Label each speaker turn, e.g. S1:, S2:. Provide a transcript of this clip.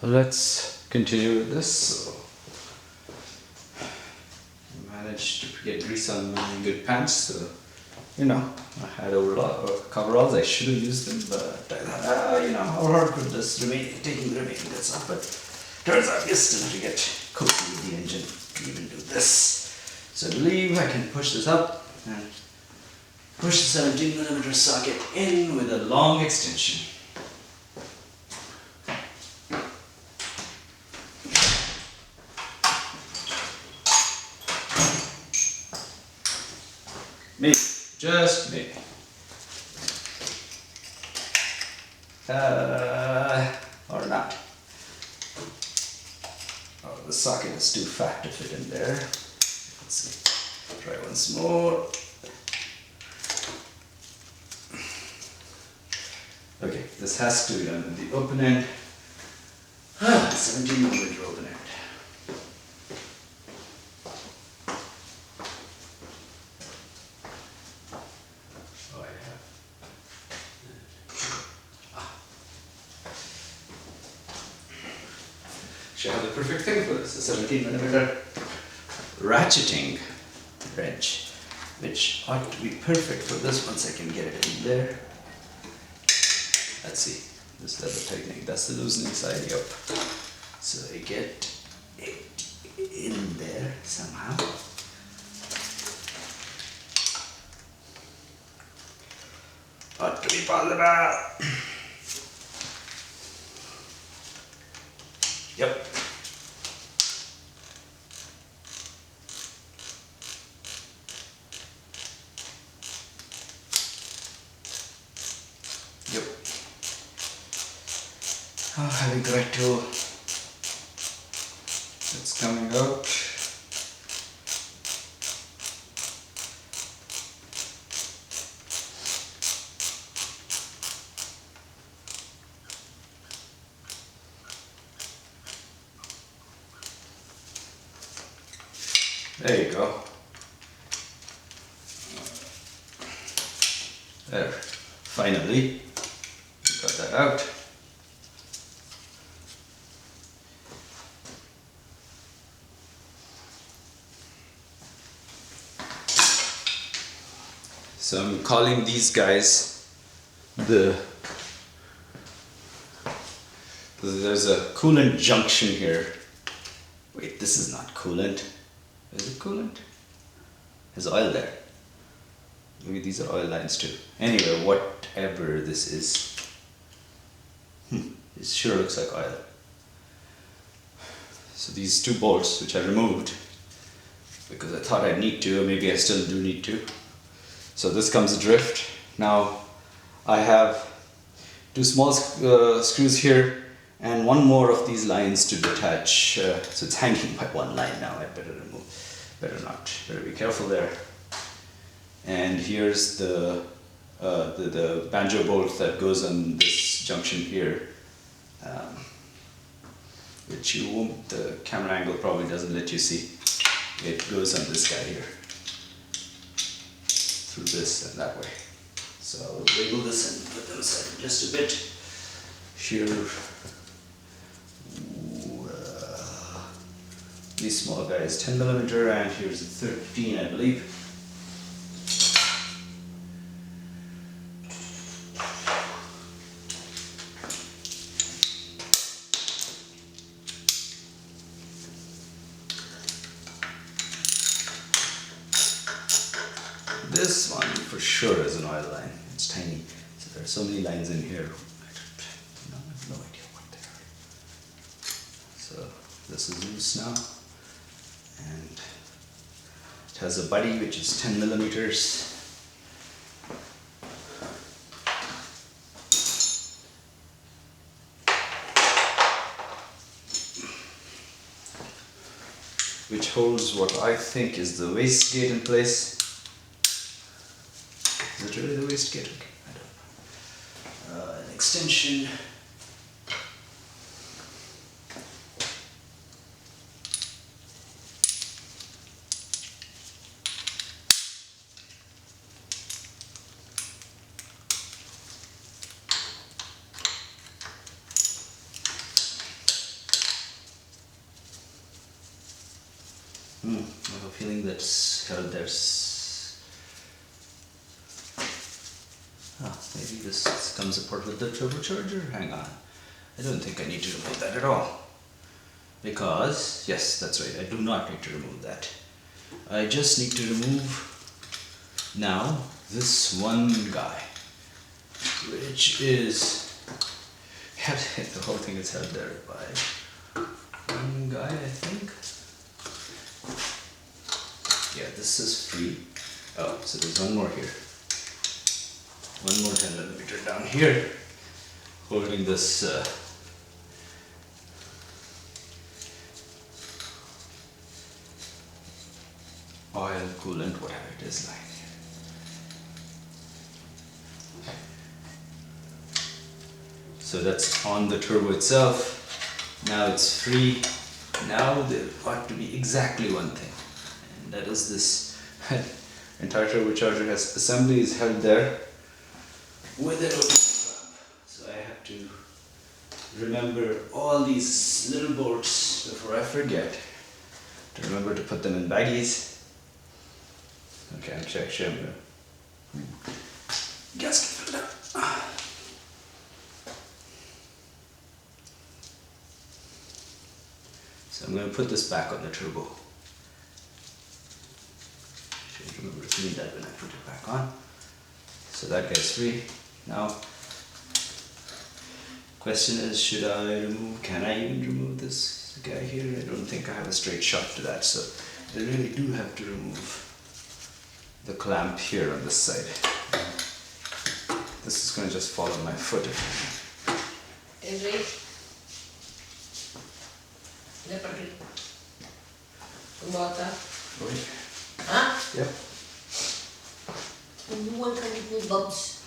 S1: let's continue with this. So, I managed to get grease on my good pants, so I had coveralls. I should have used them, but I thought, how hard could this taking the remaining bits off? But turns out you still have to get cozy with the engine to even do this. So I believe I can push this up and push the 17mm socket in with a long extension. Me, just me. Or not. Oh, the socket is too fat to fit in there. Let's see. Try once more. Okay, this has to be done with the open end. 17mm open end. I have the perfect thing for this, a 17mm ratcheting wrench, which ought to be perfect for this once I can get it in there. Let's see, this lever tightening, that's the loosening side, yep. So I get it in there somehow. Ought to be possible. Yep. Yep. Oh, having correct tool. It's coming out. There you go. There. Finally, we got that out. So I'm calling these guys there's a coolant junction here. Wait, this is not coolant. Is it coolant? There's oil there. Maybe these are oil lines too. Anyway, whatever this is, it sure looks like oil. So these two bolts, which I removed because I thought I'd need to, or maybe I still do need to. So this comes adrift. Now I have two small screws here and one more of these lines to detach. So it's hanging by one line now. I better remove. Better be careful there. And here's the banjo bolt that goes on this junction here, which you won't. The camera angle probably doesn't let you see. It goes on this guy here, through this and that way. So I'll wiggle this and put them aside just a bit. Here, these small guys, 10mm, and here's a 13, I believe. This one for sure is an oil line. It's tiny. So there are so many lines in here. I have no idea what they are. So this is loose now. And it has a buddy which is 10mm. Which holds what I think is the wastegate in place. Is it really the wastegate? Okay, I don't know. An extension. I have a feeling that's held there. Maybe this comes apart with the turbocharger. Hang on. I don't think I need to remove that at all. Because, yes, that's right, I do not need to remove that. I just need to remove now this one guy, which is held, the whole thing is held there by one guy, I think. Yeah, this is free. Oh, so there's one more here. One more 10mm down here, holding this oil coolant, whatever it is like. So that's on the turbo itself. Now it's free. Now there ought to be exactly one thing, and that is this entire turbocharger has assembly is held there with it. So I have to remember all these little bolts before I forget to remember to put them in baggies. Okay, I'm gonna gasket fill it up. So I'm going to put this back on the turbo. Should remember to clean that when I put it back on. So that guy's free. Now, question is, can I even remove this guy here? I don't think I have a straight shot to that, so I really do have to remove the clamp here on this side. This is going to just fall on my foot.
S2: Huh?
S1: Yep.
S2: You want to with bulbs?